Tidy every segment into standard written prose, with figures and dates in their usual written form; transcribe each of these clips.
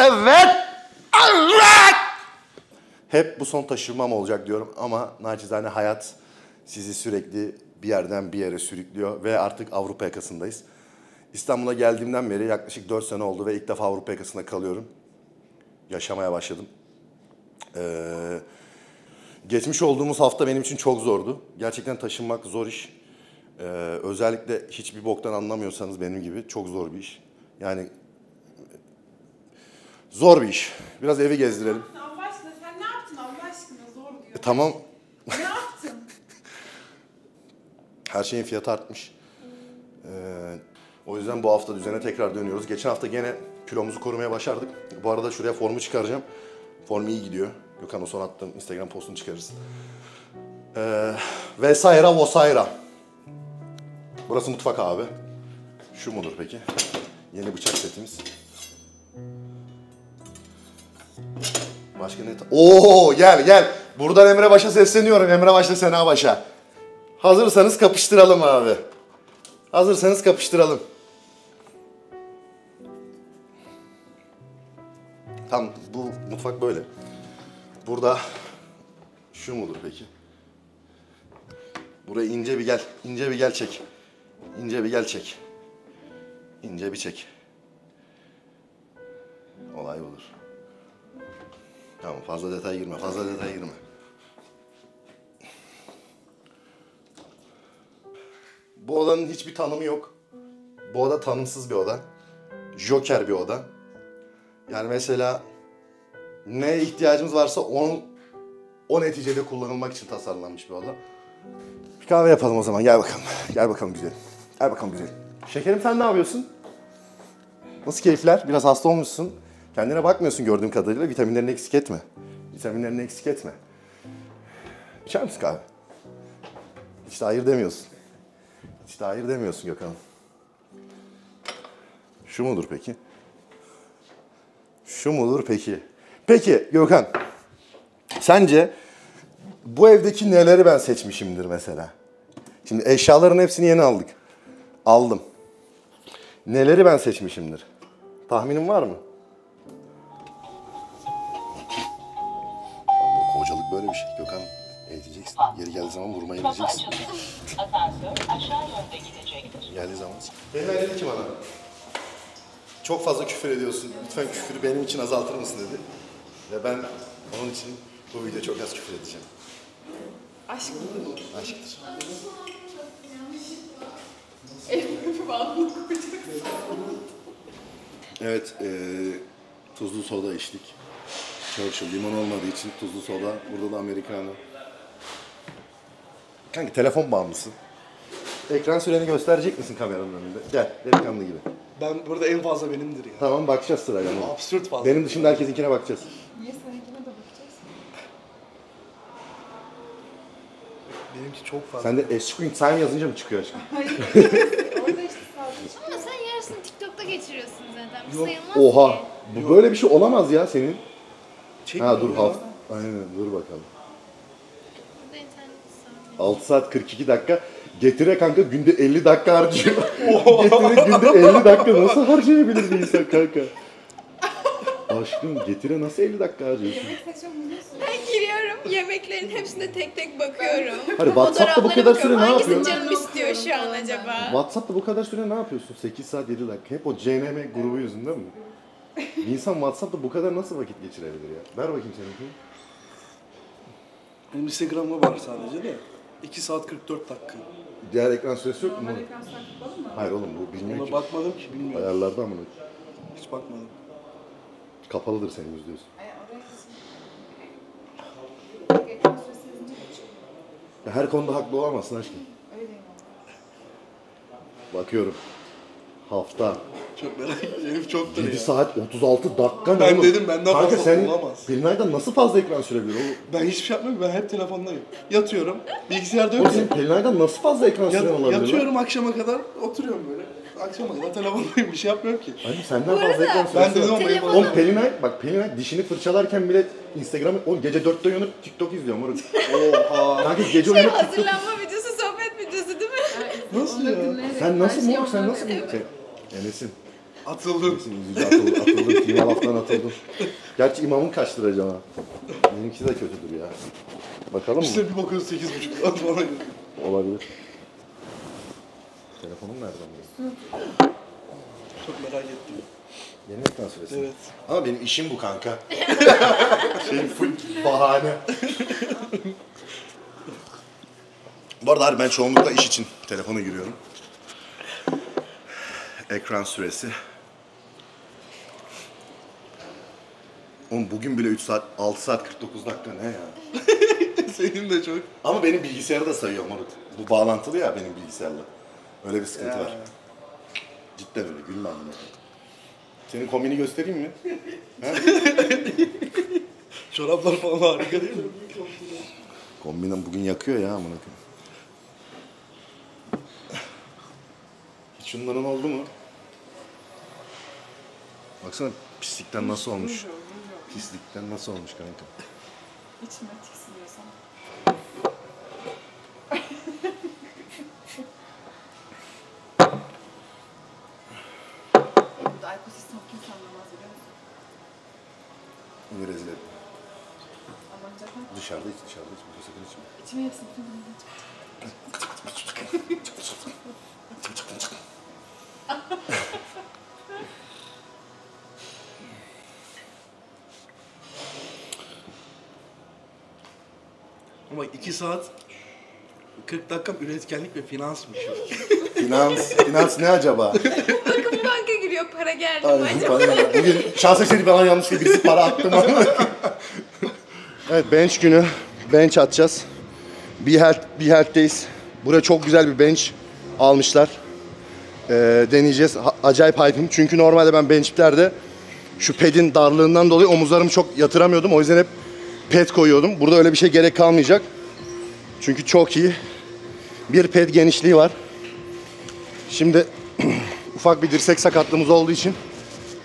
Evet! Evet! Hep bu son taşırmam olacak diyorum ama naçizane hayat sizi sürekli bir yerden bir yere sürüklüyor ve artık Avrupa yakasındayız. İstanbul'a geldiğimden beri yaklaşık 4 sene oldu ve ilk defa Avrupa yakasında kalıyorum. Yaşamaya başladım. Geçmiş olduğumuz hafta benim için çok zordu. Gerçekten taşınmak zor iş. Özellikle hiçbir boktan anlamıyorsanız benim gibi çok zor bir iş. Yani zor bir iş. Biraz evi gezdirelim. Allah aşkına sen ne yaptın Allah aşkına zor diyor. Tamam. Ne yaptın? Her şeyin fiyatı artmış. O yüzden bu hafta düzene tekrar dönüyoruz. Geçen hafta gene kilomuzu korumaya başardık. Bu arada şuraya formu çıkaracağım. Form iyi gidiyor. Gökhan o son attığım Instagram postunu çıkarırız. Vesaire vosaire. Burası mutfak abi. Şu mudur peki? Yeni bıçak setimiz. Başka ne? Oo gel. Buradan Emre Baş'a sesleniyorum. Emre Baş'la Sena Baş'a. Hazırsanız kapıştıralım abi. Hazırsanız kapıştıralım. Tam bu mutfak böyle. Burada şu mudur peki? Buraya ince bir gel. İnce bir gel çek. İnce bir gel çek. İnce bir çek. Olay budur. Tamam fazla detay girme. Bu odanın hiçbir tanımı yok. Bu oda tanımsız bir oda. Joker bir oda. Yani mesela neye ihtiyacımız varsa o neticede kullanılmak için tasarlanmış bir oda. Bir kahve yapalım o zaman. Gel bakalım. Gel bakalım güzelim. Gel bakalım güzelim. Şekerim sen ne yapıyorsun? Nasıl keyifler? Biraz hasta olmuşsun. Kendine bakmıyorsun gördüğüm kadarıyla. Vitaminlerini eksik etme. İçer misin kahve? Hiç de hayır demiyorsun. Gökhan'ım. Şu mudur peki? Peki Gökhan. Sence bu evdeki neleri ben seçmişimdir mesela? Şimdi eşyaların hepsini yeni aldım. Neleri ben seçmişimdir? Tahminin var mı? Bu kocalık böyle bir şey Gökhan. Eğiteceksin. Yeri geldiği zaman vurmayı bileceksin. Asansör aşağı yönde gidecektir. Geldiği zaman. Benim dedi ki bana. Çok fazla küfür ediyorsun. Lütfen küfürü benim için azaltır mısın dedi. Ve ben onun için bu videoda çok az küfür edeceğim. Aşk mı? Aşktır. Elimi bağlı koyacaksın. Evet, tuzlu soda içtik. Churchill limon olmadığı için tuzlu soda. Burada da Americano. Kanka telefon bağımlısı. Ekran süreni gösterecek misin kameranın önünde? Gel, delikanlı gibi. Ben burada en fazla benimdir ya. Tamam bakacağız sırayla. Absürt fazla. Benim dışında herkesinkine bakacağız. Niye seninkine de bakacağız? Benimki çok fazla. Sen de screen time yazınca mı çıkıyor aşkım? Hayır. Orada işte sadece. Ama sen yarısını TikTok'ta geçiriyorsun zaten. Bu Yok. sayılmaz Oha! ki. Bu böyle bir şey olamaz ya senin. Çekmiyorum Ha dur ya. hafta. Aynen dur bakalım. Burada internet sağlıyor. 6 saat 42 dakika. Getire kanka günde 50 dakika harcıyor. Getire günde 50 dakika nasıl harcayabilir bir insan kanka? Aşkım Getire nasıl 50 dakika harcıyorsun? Yemek seçiyorum biliyorsun. Ben giriyorum, yemeklerin hepsine tek tek bakıyorum. Hadi WhatsApp'ta bu Fotoğraflara kadar süre bakıyorum. ne Hangisini yapıyorsun? canım istiyor şu an acaba? WhatsApp'ta bu kadar süre ne yapıyorsun? 8 saat 7 dakika. Hep o CNM grubu yüzünden mi? Bir insan WhatsApp'ta bu kadar nasıl vakit geçirebilir ya? Ver bakayım seninkini. Benim Instagram'da var sadece de. 2 saat 44 dakika. Diğer ekran süresi yok mu? Normal ekran saklı mı? Hayır oğlum bu bilmiyor Ona ki. bakmadım ki bilmiyorum. Ayarlarda amına. Hiç bakmadım. Kapalıdır senin %100. Ay oraya ekran süresi yazınca geçiyor. Ya her konuda haklı olamazsın aşkım. Öyle değil mi? Bakıyorum. Hafta. Çok merak ediyorum. Herif çoktur 7 ya. saat 36 dakika ne Ben oğlum? dedim, benden Kanka fazla sen olamaz. Pelinay'dan nasıl fazla ekran sürebilir oğlum? Ben hiçbir şey yapmıyorum. Ben hep telefondayım. Yatıyorum. Bilgisayarda Oğlum yok. senin Pelinay'dan nasıl fazla ekran süren olabilir lan? Yatıyorum akşama kadar. Oturuyorum böyle. Akşama kadar telefondayım. Bir şey yapmıyorum ki. Hayır senden fazla ekran Ben süresi dedim var. ama Telefonu- Oğlum Pelinay dişini fırçalarken bile Instagram'ı, oğlum gece 4'te uyanıp TikTok izliyor moruk. Oha. Kanka gece uyanıp TikTok... Hazırlanma videosu, sohbet videosu değil mi? Nasıl ya? Sen nasıl moruk sen nasıl bir... Enes'im. Atıldım. Atıldım. İmam laftan atıldım. Gerçi imamın kaç lira acaba? Benimkisi de kötüdür ya. Bakalım mı? İşte bir bakıyoruz 8,5 falan göre. Olabilir. Telefonum nereden benim? Çok merak ettim. Yeni ekran süresi. Evet. Ama benim işim bu kanka. Full bahane. Bu arada abi ben çoğunlukla iş için telefona giriyorum. Ekran süresi. Oğlum bugün bile 3 saat, 6 saat 49 dakika ne ya? Senin de çok. Ama benim bilgisayarı da sayıyor moruk. Bu bağlantılı ya benim bilgisayarla. Öyle bir sıkıntı var. Cidden öyle, gülme amına. Senin kombini göstereyim mi? Çoraplar falan harika değil mi? Kombinem bugün yakıyor ya amına koyayım. Hiç şunların oldu mu? Baksana pislikten nasıl olmuş. Pislikten nasıl olmuş kanka. İçime tiksiniyorsam. Burada alkol sistem kimse anlamaz biliyor musun? Bunu rezil etme. Anlayacak mı? Dışarıda iç, dışarıda iç. Burada sakın içme. İçime hepsini tüm Ama 2 saat 40 dakika üretkenlik ve finansmış. Finans ne acaba? Bakın banka giriyor, para geldi mi Aynen, acaba? para. Bugün şans eseri bana yanlışlıkla birisi para attı mı? Evet, bench günü. Bench atacağız. Bir Health'teyiz. Buraya çok güzel bir bench almışlar. Deneyeceğiz. Acayip hype'ım. Çünkü normalde ben bench'lerde şu pedin darlığından dolayı omuzlarımı çok yatıramıyordum. O yüzden hep ped koyuyordum. Burada öyle bir şey gerek kalmayacak. Çünkü çok iyi. Bir ped genişliği var. Şimdi ufak bir dirsek sakatlığımız olduğu için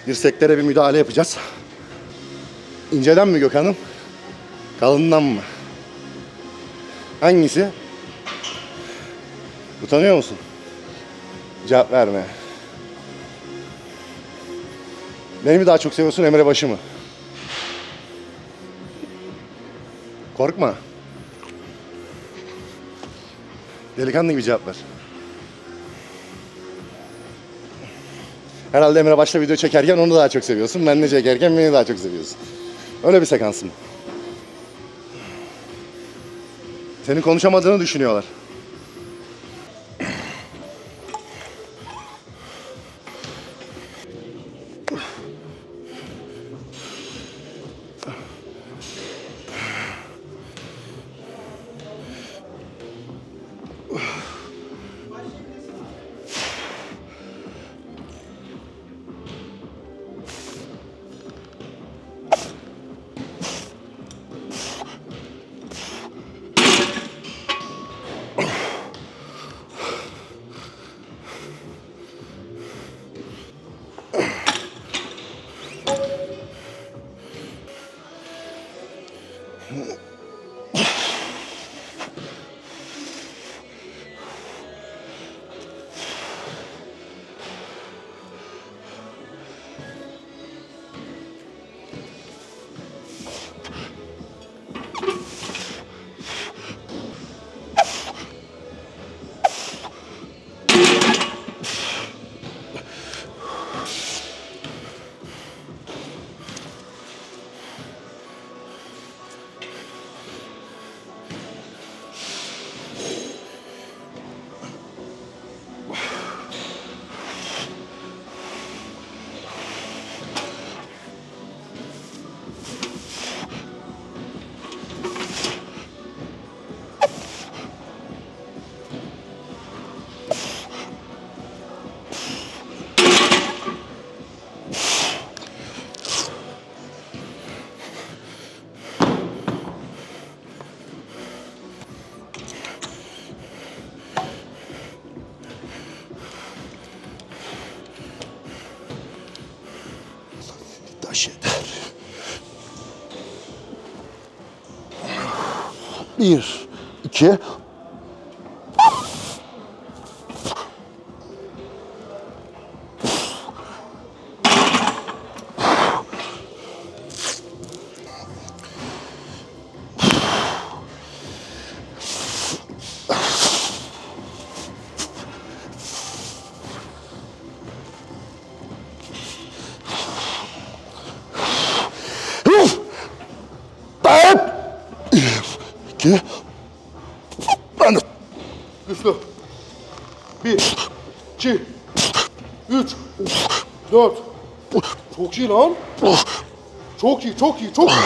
dirseklere bir müdahale yapacağız. İnceden mi Gökhan'ım? Kalından mı? Hangisi? Utanıyor musun? Cevap verme. Beni mi daha çok seviyorsun, Emre Baş'ı mı? Korkma. Delikanlı gibi cevap ver. Herhalde Emre Baş'la video çekerken onu daha çok seviyorsun. Ben de çekerken beni daha çok seviyorsun. Öyle bir sekansım. Senin konuşamadığını düşünüyorlar. Taş yeter. 1, 2. 2. Ben de. Güçlü. 1, 2, 3, 4. Çok iyi lan. Çok iyi, çok iyi, çok iyi.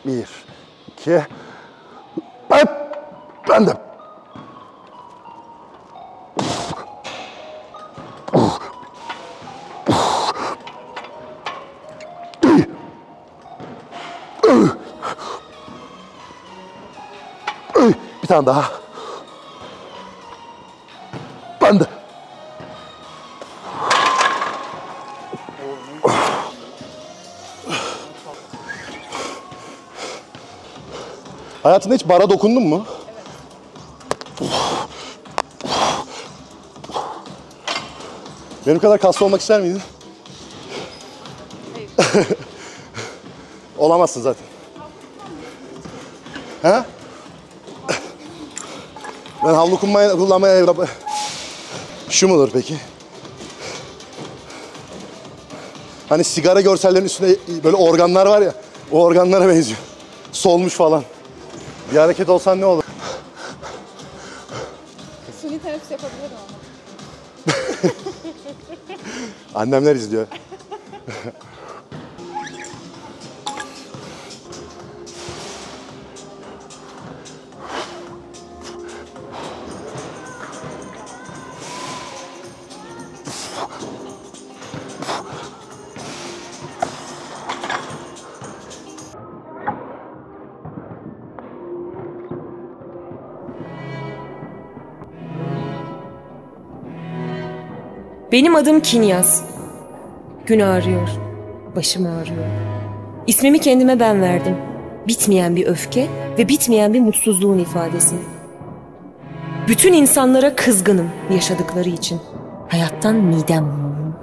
Bir, iki, ben de. Bir tane daha. Ben de. Hayatında hiç bara dokundun mu? Evet. Benim kadar kaslı olmak ister miydin? Hayır. Olamazsın zaten. Ha? Ben havlu kullanmaya... Şu mudur peki? Hani sigara görsellerinin üstünde böyle organlar var ya, o organlara benziyor. Solmuş falan. Bir hareket olsan ne olur? Suni teneffüs yapabilirim ama. Annemler izliyor. Benim adım Kinyas. Gün ağrıyor, başım ağrıyor. İsmimi kendime ben verdim. Bitmeyen bir öfke ve bitmeyen bir mutsuzluğun ifadesi. Bütün insanlara kızgınım yaşadıkları için. Hayattan midem bulanıyor.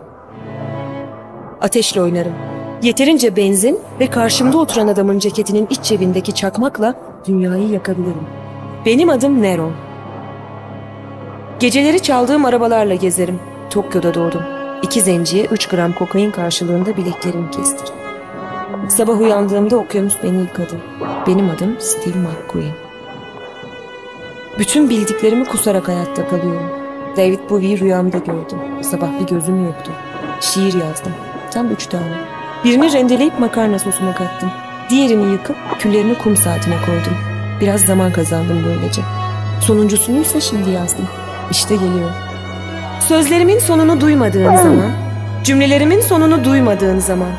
Ateşle oynarım. Yeterince benzin ve karşımda oturan adamın ceketinin iç cebindeki çakmakla dünyayı yakabilirim. Benim adım Neron. Geceleri çaldığım arabalarla gezerim. Tokyo'da doğdum. 2 zenciye 3 gram kokain karşılığında bileklerimi kestirdim. Sabah uyandığımda okyanus beni yıkadı. Benim adım Steve McQueen. Bütün bildiklerimi kusarak hayatta kalıyorum. David Bowie'yi rüyamda gördüm. Sabah bir gözüm yoktu. Şiir yazdım. Tam 3 tane. Birini rendeleyip makarna sosuna kattım. Diğerini yıkıp küllerini kum saatine koydum. Biraz zaman kazandım böylece. Sonuncusunu ise şimdi yazdım. İşte geliyor. Sözlerimin sonunu duymadığın zaman, cümlelerimin sonunu duymadığın zaman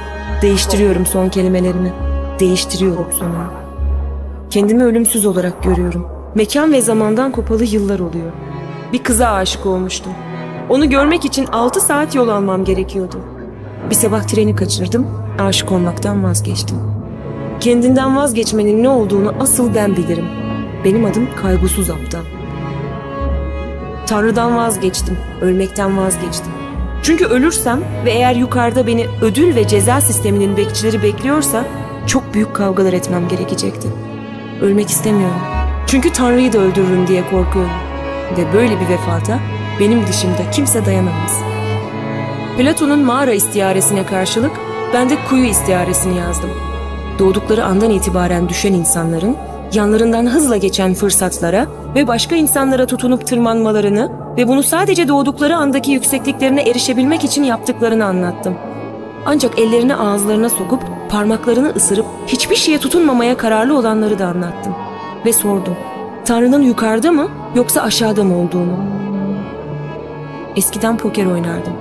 değiştiriyorum son kelimelerimi. Değiştiriyorum sonunu. Kendimi ölümsüz olarak görüyorum. Mekan ve zamandan kopalı yıllar oluyor. Bir kıza aşık olmuştum. Onu görmek için 6 saat yol almam gerekiyordu. Bir sabah treni kaçırdım, aşık olmaktan vazgeçtim. Kendinden vazgeçmenin ne olduğunu asıl ben bilirim. Benim adım Kaygısız Aptal. Tanrı'dan vazgeçtim, ölmekten vazgeçtim. Çünkü ölürsem ve eğer yukarıda beni ödül ve ceza sisteminin bekçileri bekliyorsa çok büyük kavgalar etmem gerekecekti. Ölmek istemiyorum. Çünkü Tanrı'yı da öldürürüm diye korkuyorum. Ve böyle bir vefata benim dışımda kimse dayanamaz. Platon'un mağara istiaresine karşılık ben de kuyu istiaresini yazdım. Doğdukları andan itibaren düşen insanların yanlarından hızla geçen fırsatlara ve başka insanlara tutunup tırmanmalarını ve bunu sadece doğdukları andaki yüksekliklerine erişebilmek için yaptıklarını anlattım. Ancak ellerini ağızlarına sokup parmaklarını ısırıp hiçbir şeye tutunmamaya kararlı olanları da anlattım. Ve sordum, Tanrı'nın yukarıda mı yoksa aşağıda mı olduğunu. Eskiden poker oynardım.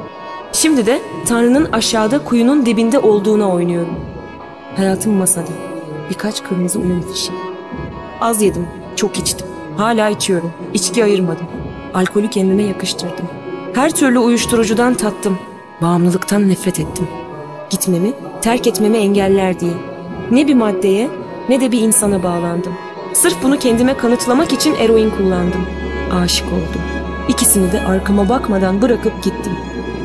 Şimdi de Tanrı'nın aşağıda kuyunun dibinde olduğuna oynuyorum. Hayatım masada. Birkaç kırmızı unum fişi. Az yedim, çok içtim. Hala içiyorum. İçki ayırmadım. Alkolü kendime yakıştırdım. Her türlü uyuşturucudan tattım. Bağımlılıktan nefret ettim. Gitmemi, terk etmemi engeller diye. Ne bir maddeye ne de bir insana bağlandım. Sırf bunu kendime kanıtlamak için eroin kullandım. Aşık oldum. İkisini de arkama bakmadan bırakıp gittim.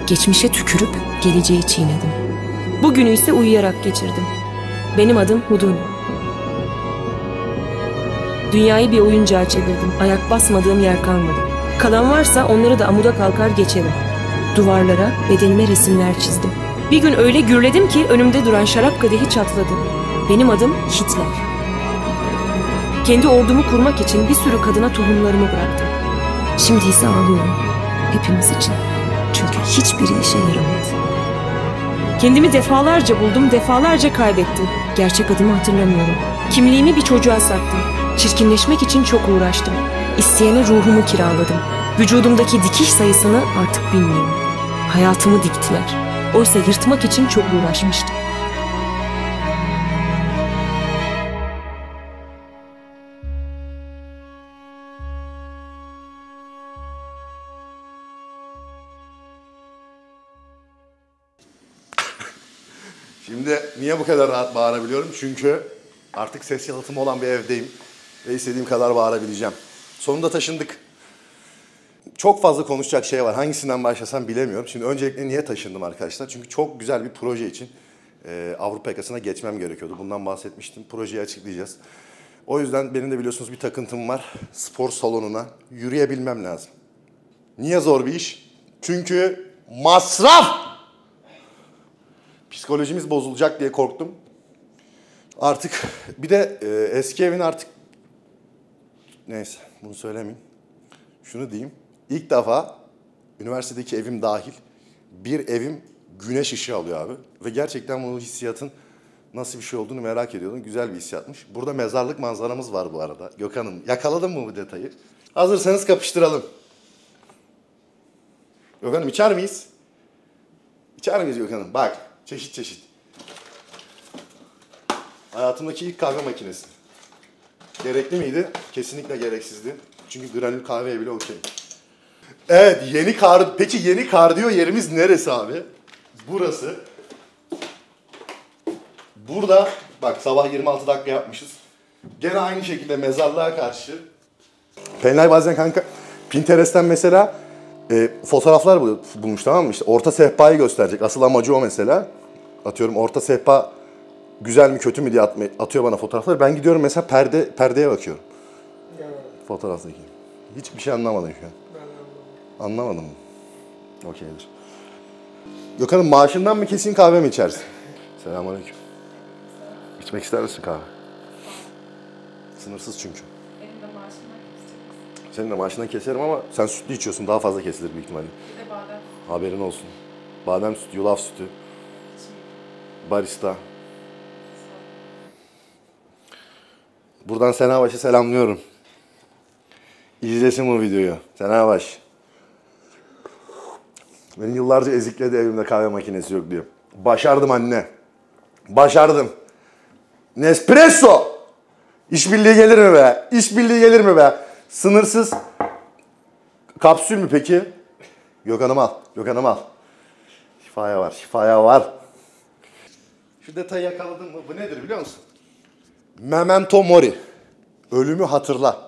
Geçmişe tükürüp geleceği çiğnedim. Bugünü ise uyuyarak geçirdim. Benim adım Hudun. Dünyayı bir oyuncağa çevirdim. Ayak basmadığım yer kalmadı. Kalan varsa onları da amuda kalkar geçerim. Duvarlara, bedenime resimler çizdim. Bir gün öyle gürledim ki önümde duran şarap kadehi çatladı. Benim adım Hitler. Kendi ordumu kurmak için bir sürü kadına tohumlarımı bıraktım. Şimdi ise ağlıyorum. Hepimiz için. Çünkü hiçbiri işe yaramadı. Kendimi defalarca buldum, defalarca kaybettim. Gerçek adımı hatırlamıyorum. Kimliğimi bir çocuğa sattım. Çirkinleşmek için çok uğraştım. İsteyene ruhumu kiraladım. Vücudumdaki dikiş sayısını artık bilmiyorum. Hayatımı diktiler. Oysa yırtmak için çok uğraşmıştım. Şimdi niye bu kadar rahat bağırabiliyorum? Çünkü artık ses yalıtımı olan bir evdeyim. Ve istediğim kadar bağırabileceğim. Sonunda taşındık. Çok fazla konuşacak şey var. Hangisinden başlasam bilemiyorum. Şimdi öncelikle niye taşındım arkadaşlar? Çünkü çok güzel bir proje için Avrupa yakasına geçmem gerekiyordu. Bundan bahsetmiştim. Projeyi açıklayacağız. O yüzden benim de biliyorsunuz bir takıntım var. Spor salonuna yürüyebilmem lazım. Niye zor bir iş? Çünkü masraf! Psikolojimiz bozulacak diye korktum. Artık bir de eski evin artık... Neyse bunu söylemeyeyim. Şunu diyeyim. İlk defa üniversitedeki evim dahil bir evim güneş ışığı alıyor abi. Ve gerçekten bu hissiyatın nasıl bir şey olduğunu merak ediyordum. Güzel bir hissiyatmış. Burada mezarlık manzaramız var bu arada. Gökhan'ım yakaladın mı bu detayı? Hazırsanız kapıştıralım. Gökhan'ım içer miyiz? İçer miyiz Gökhan'ım? Bak çeşit çeşit. Hayatımdaki ilk kahve makinesi. Gerekli miydi? Kesinlikle gereksizdi. Çünkü granül kahveye bile okey. Evet, peki yeni kardiyo yerimiz neresi abi? Burası. Burada, bak sabah 26 dakika yapmışız. Gene aynı şekilde mezarlığa karşı. Penay bazen kanka Pinterest'ten mesela fotoğraflar bulmuş, tamam mı? İşte orta sehpayı gösterecek. Asıl amacı o mesela. Atıyorum orta sehpa güzel mi kötü mü diye atıyor bana fotoğrafları. Ben gidiyorum mesela perdeye bakıyorum. Fotoğraftaki. Hiçbir şey anlamadım şu an. Anlamadım mı? Okeydir. Gökhan'ım maaşından mı kesin kahve mi içersin? Selamünaleyküm. İçmek ister misin kahve? Sınırsız çünkü. Benim de maaşımdan keseceğim. Senin de maaşından keserim ama sen sütlü içiyorsun. Daha fazla kesilir büyük ihtimalle. Bir de badem. Haberin olsun. Badem sütü, yulaf sütü. Barista. Buradan Senabaş'ı selamlıyorum. İzlesin bu videoyu. Senabaş. Beni yıllarca ezikledi evimde kahve makinesi yok diyor. Başardım anne. Başardım. Nespresso. İşbirliği gelir mi be? İşbirliği gelir mi be? Sınırsız. Kapsül mü peki? Gökhan'ım al. Gökhan'ım al. Şifaya var. Şifaya var. Şu detayı yakaladın mı? Bu nedir biliyor musun? Memento mori. Ölümü hatırla.